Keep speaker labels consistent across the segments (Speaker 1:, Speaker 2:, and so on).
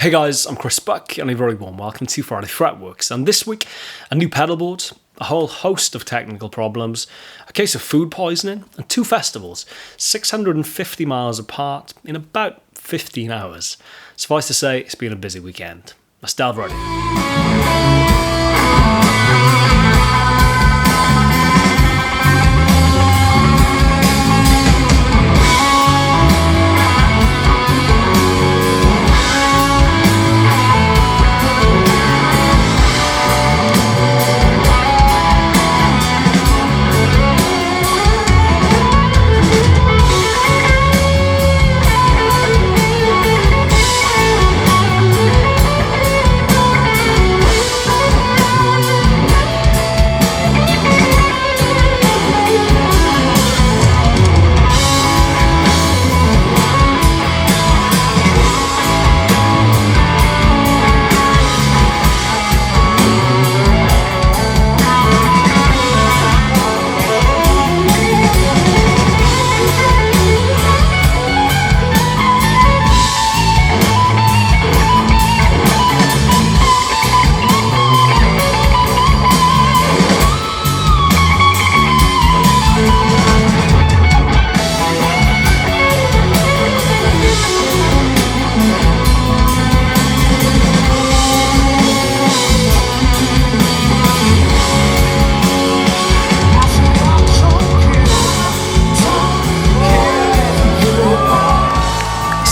Speaker 1: Hey guys, I'm Chris Buck and a very warm welcome to Friday Fretworks, and this week a new pedalboard, a whole host of technical problems, a case of food poisoning and two festivals 650 miles apart in about 15 hours. Suffice to say, it's been a busy weekend. Let's delve right in.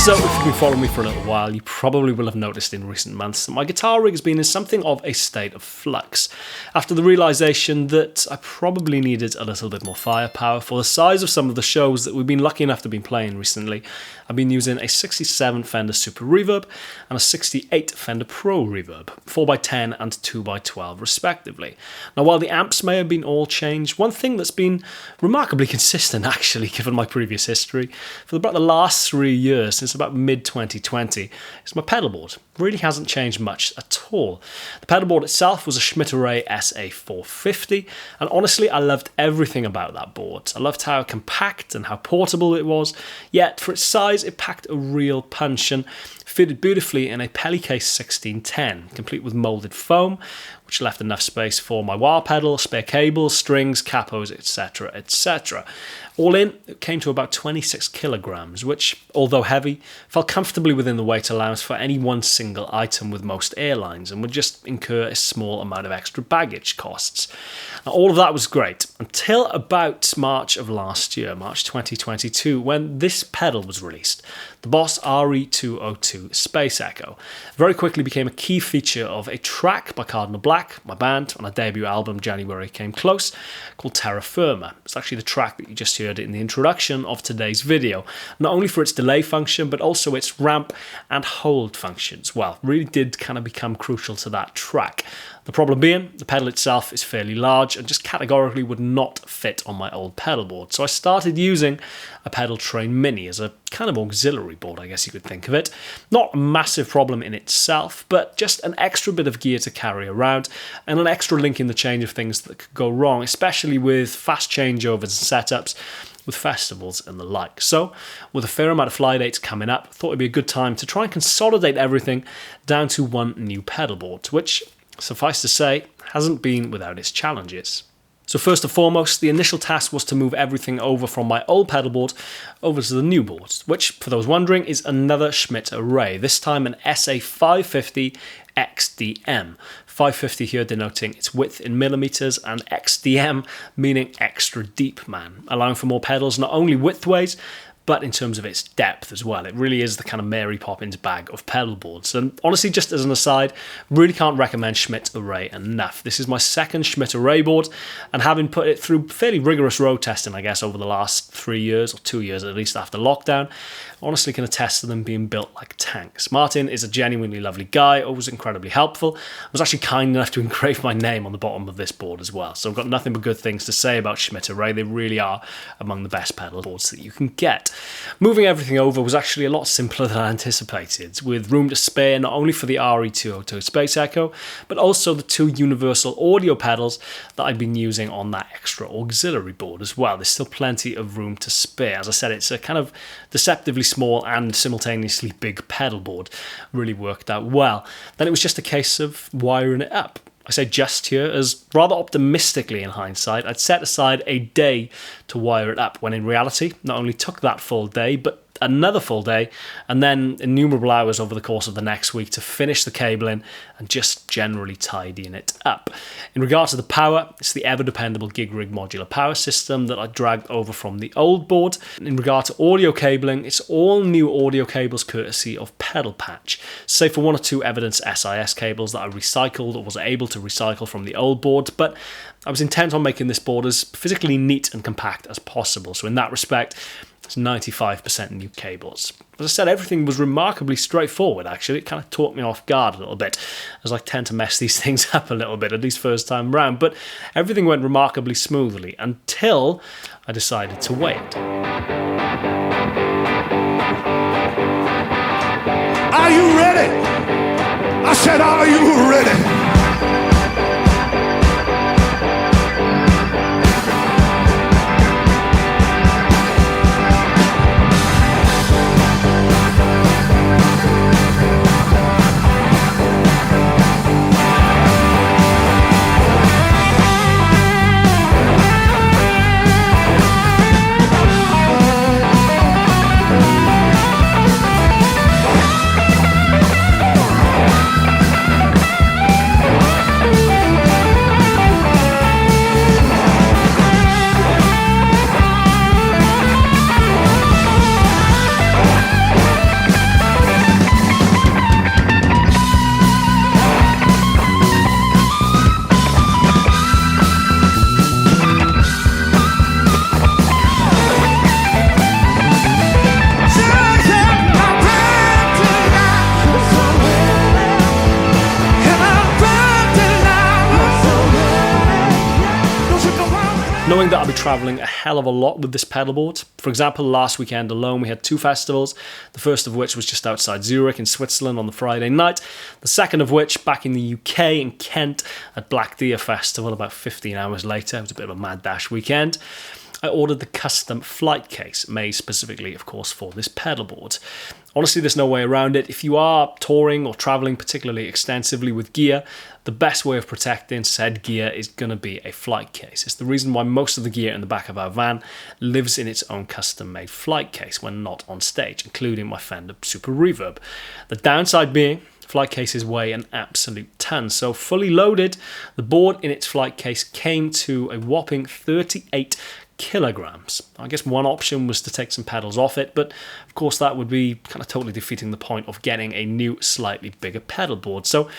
Speaker 1: So, if you've been following me for a little while, you probably will have noticed in recent months that my guitar rig has been in something of a state of flux, after the realisation that I probably needed a little bit more firepower for the size of some of the shows that we've been lucky enough to be playing recently. I've been using a 67 Fender Super Reverb and a 68 Fender Pro Reverb, 4x10 and 2x12 respectively. Now, while the amps may have been all changed, one thing that's been remarkably consistent actually, given my previous history, for about the last 3 years, since about mid-2020, is my pedalboard. Really hasn't changed much at all. The pedalboard itself was a Schmidt Array SA450, and honestly I loved everything about that board. I loved how compact and how portable it was, yet for its size it packed a real punch and fitted beautifully in a Flightcase 1610, complete with moulded foam, which left enough space for my wah pedal, spare cables, strings, capos, etc, etc. All in, it came to about 26 kilograms, which, although heavy, fell comfortably within the weight allowance for any one single item with most airlines and would just incur a small amount of extra baggage costs. Now, all of that was great until about March of last year, March 2022, when this pedal was released, the Boss RE202 Space Echo. It very quickly became a key feature of a track by Cardinal Black, my band, on our debut album January Came Close, called Terra Firma. It's actually the track that you just heard in the introduction of today's video, not only for its delay function but also its ramp and hold functions. Well, really did kind of become crucial to that track. The problem being, the pedal itself is fairly large and just categorically would not fit on my old pedal board. So I started using a Pedal Train Mini as a kind of auxiliary board, I guess you could think of it. Not a massive problem in itself, but just an extra bit of gear to carry around and an extra link in the chain of things that could go wrong, especially with fast changeovers and setups, with festivals and the like. So, with a fair amount of fly dates coming up, I thought it'd be a good time to try and consolidate everything down to one new pedalboard, which, suffice to say, hasn't been without its challenges. So first and foremost, the initial task was to move everything over from my old pedalboard over to the new board, which, for those wondering, is another Schmidt Array, this time an SA550 XDM. 550 here denoting its width in millimeters, and XDM meaning extra deep, man, allowing for more pedals not only widthways, but in terms of its depth as well. It really is the kind of Mary Poppins bag of pedal boards. And honestly, just as an aside, really can't recommend Schmidt Array enough. This is my second Schmidt Array board, and having put it through fairly rigorous road testing, I guess, over the last 3 years, or 2 years at least after lockdown, honestly can attest to them being built like tanks. Martin is a genuinely lovely guy, always incredibly helpful. I was actually kind enough to engrave my name on the bottom of this board as well, so I've got nothing but good things to say about Schmidt Array. They really are among the best pedal boards that you can get. moving everything over was actually a lot simpler than I anticipated, with room to spare not only for the RE202 Space Echo, but also the 2 universal audio pedals that I've been using on that extra auxiliary board as well. There's still plenty of room to spare. As I said, it's a kind of deceptively small and simultaneously big pedal board. Really worked out well. Then it was just a case of wiring it up. I say just here, as rather optimistically in hindsight, I'd set aside a day to wire it up, when in reality, not only took that full day, but another full day, and then innumerable hours over the course of the next week to finish the cabling and just generally tidying it up. In regard to the power, it's the ever-dependable gig rig modular power system that I dragged over from the old board. In regard to audio cabling, it's all new audio cables courtesy of Pedal Patch, save for 1 or 2 Evidence SIS cables that I recycled or was able to recycle from the old board, but I was intent on making this board as physically neat and compact as possible, so in that respect, it's 95% new cables. As I said, everything was remarkably straightforward, actually. It kind of caught me off guard a little bit, as I tend to mess these things up a little bit, at least first time round. But everything went remarkably smoothly until I decided to wait.
Speaker 2: Are you ready? I said, are you ready?
Speaker 1: Knowing that I'll be travelling a hell of a lot with this pedalboard. For example, last weekend alone we had 2 festivals, the first of which was just outside Zurich in Switzerland on the Friday night, the second of which back in the UK in Kent at Black Deer Festival about 15 hours later. It was a bit of a mad dash weekend. I ordered the custom Flightcase, made specifically, of course, for this pedalboard. Honestly, there's no way around it. If you are touring or travelling particularly extensively with gear, the best way of protecting said gear is going to be a Flightcase. It's the reason why most of the gear in the back of our van lives in its own custom-made Flightcase when not on stage, including my Fender Super Reverb. The downside being, Flightcases weigh an absolute ton, so fully loaded, the board in its Flightcase came to a whopping 38 kilograms. I guess one option was to take some pedals off it, but of course that would be kind of totally defeating the point of getting a new, slightly bigger pedal board. So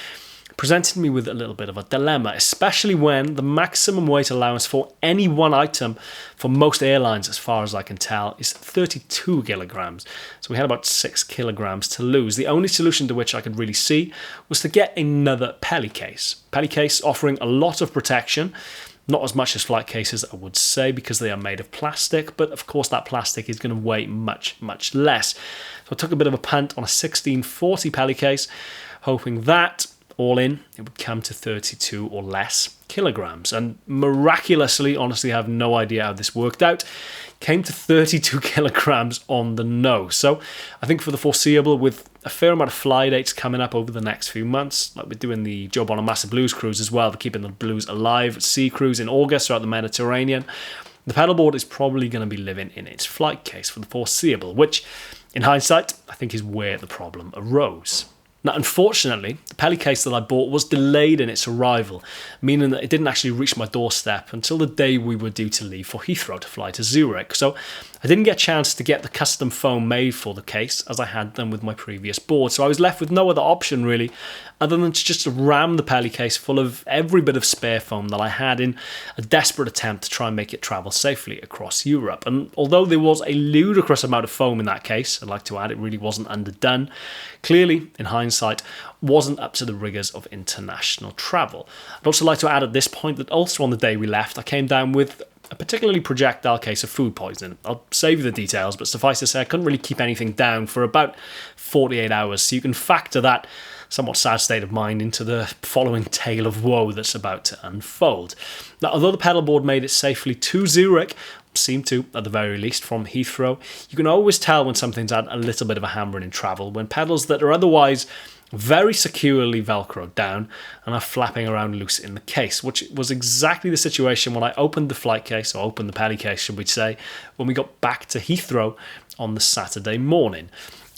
Speaker 1: it presented me with a little bit of a dilemma, especially when the maximum weight allowance for any one item for most airlines, as far as I can tell, is 32 kilograms. So we had about 6 kilograms to lose. The only solution to which I could really see was to get another Pedalcase. Pedalcase offering a lot of protection. Not as much as Flightcases, I would say, because they are made of plastic, but of course that plastic is going to weigh much, much less. So I took a bit of a punt on a 1640 Pedalcase, hoping that, all in, it would come to 32 or less kilograms. And miraculously, honestly, I have no idea how this worked out, came to 32 kilograms on the nose. So I think for the foreseeable, with a fair amount of fly dates coming up over the next few months, like we're doing the Joe Bonamassa Blues Cruise as well, we're keeping the blues alive, sea cruise in August throughout the Mediterranean, the pedalboard is probably going to be living in its Flightcase for the foreseeable, which, in hindsight, I think is where the problem arose. Now, unfortunately, the Pedalcase that I bought was delayed in its arrival, meaning that it didn't actually reach my doorstep until the day we were due to leave for Heathrow to fly to Zurich. So I didn't get a chance to get the custom foam made for the case as I had done with my previous board. So I was left with no other option really other than to just ram the Pedalcase full of every bit of spare foam that I had in a desperate attempt to try and make it travel safely across Europe. And although there was a ludicrous amount of foam in that case, I'd like to add it really wasn't underdone, clearly, in hindsight, wasn't up to the rigours of international travel. I'd also like to add at this point that also on the day we left, I came down with a particularly projectile case of food poisoning. I'll save you the details, but suffice to say I couldn't really keep anything down for about 48 hours, so you can factor that somewhat sad state of mind into the following tale of woe that's about to unfold. Now, although the pedalboard made it safely to Zurich, seemed to, at the very least, from Heathrow, you can always tell when something's had a little bit of a hammering in travel, when pedals that are otherwise very securely velcroed down and are flapping around loose in the case, which was exactly the situation when I opened the flight case, or opened the pedal case, should we say, when we got back to Heathrow on the Saturday morning.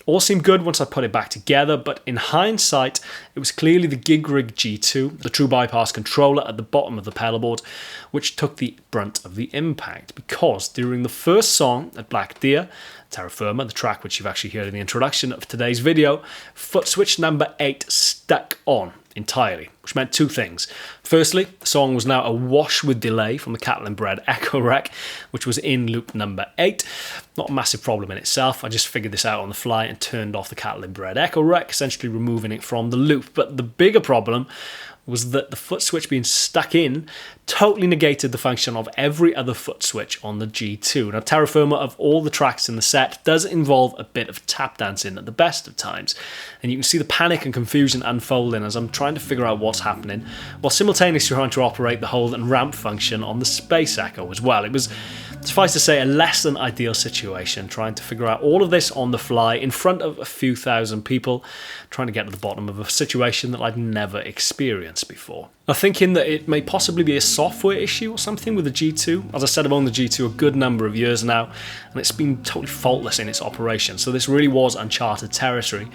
Speaker 1: All seemed good once I put it back together, but in hindsight, it was clearly the Gig Rig G2, the true bypass controller at the bottom of the pedalboard, which took the brunt of the impact, because during the first song at Black Deer, Terra, Firma, the track which you've actually heard in the introduction of today's video, foot switch number 8 stuck on entirely, which meant two things. Firstly, the song was now awash with delay from the Cattle and Bread Echo Rec, which was in loop number 8. Not a massive problem in itself. I just figured this out on the fly and turned off the Cattle and Bread Echo Rec, essentially removing it from the loop. But the bigger problem was that the foot switch being stuck in totally negated the function of every other foot switch on the G2. Now, Terra Firma, of all the tracks in the set, does involve a bit of tap dancing at the best of times, and you can see the panic and confusion unfolding as I'm trying to figure out what's happening, while simultaneously trying to operate the hold and ramp function on the Space Echo as well. It was, suffice to say, a less than ideal situation, trying to figure out all of this on the fly in front of a few thousand people, trying to get to the bottom of a situation that I'd never experienced before. Now, thinking that it may possibly be a software issue or something with the G2. As I said, I've owned the G2 a good number of years now, and it's been totally faultless in its operation, so this really was uncharted territory.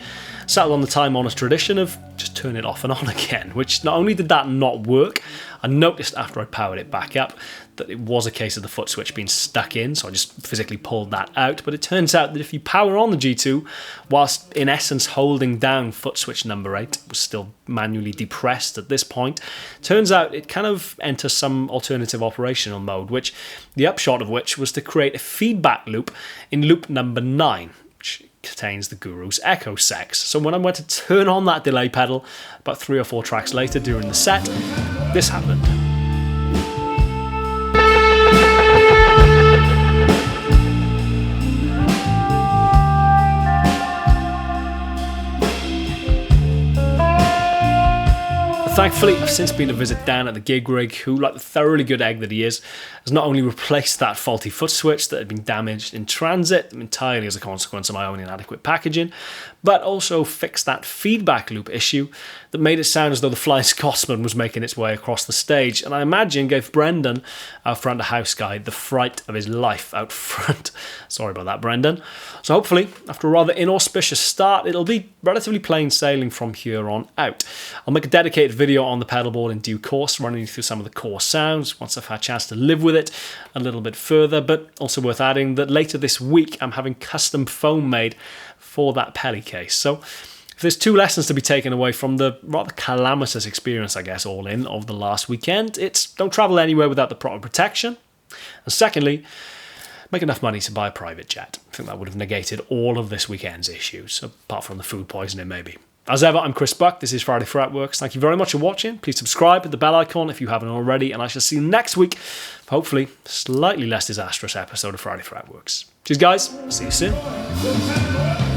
Speaker 1: Settled on the time-honoured tradition of just turn it off and on again, which not only did that not work, I noticed after I powered it back up that it was a case of the foot switch being stuck in, so I just physically pulled that out. But it turns out that if you power on the G2, whilst in essence holding down foot switch number 8, it was still manually depressed at this point, turns out it kind of enters some alternative operational mode, which the upshot of which was to create a feedback loop in loop number 9, which contains the Guru's Echo Sex. So when I went to turn on that delay pedal about 3 or 4 tracks later during the set, this happened. Thankfully, I've since been to visit Dan at the Gig Rig, who, like the thoroughly good egg that he is, has not only replaced that faulty foot switch that had been damaged in transit entirely as a consequence of my own inadequate packaging, but also fixed that feedback loop issue that made it sound as though the Flying Scotsman was making its way across the stage, and I imagine gave Brendan, our front of house guy, the fright of his life out front. Sorry about that, Brendan. So hopefully, after a rather inauspicious start, it'll be relatively plain sailing from here on out. I'll make a dedicated video on the pedalboard in due course, running you through some of the core sounds once I've had a chance to live with it a little bit further, but also worth adding that later this week I'm having custom foam made for that pedal case. So if there's 2 lessons to be taken away from the rather calamitous experience, I guess, all in, of the last weekend, it's don't travel anywhere without the proper protection, and secondly, make enough money to buy a private jet. I think that would have negated all of this weekend's issues, apart from the food poisoning maybe. As ever, I'm Chris Buck, this is Friday Fretworks. Thank you very much for watching. Please subscribe, hit the bell icon if you haven't already, and I shall see you next week for hopefully a slightly less disastrous episode of Friday Fretworks. Cheers guys, see you soon.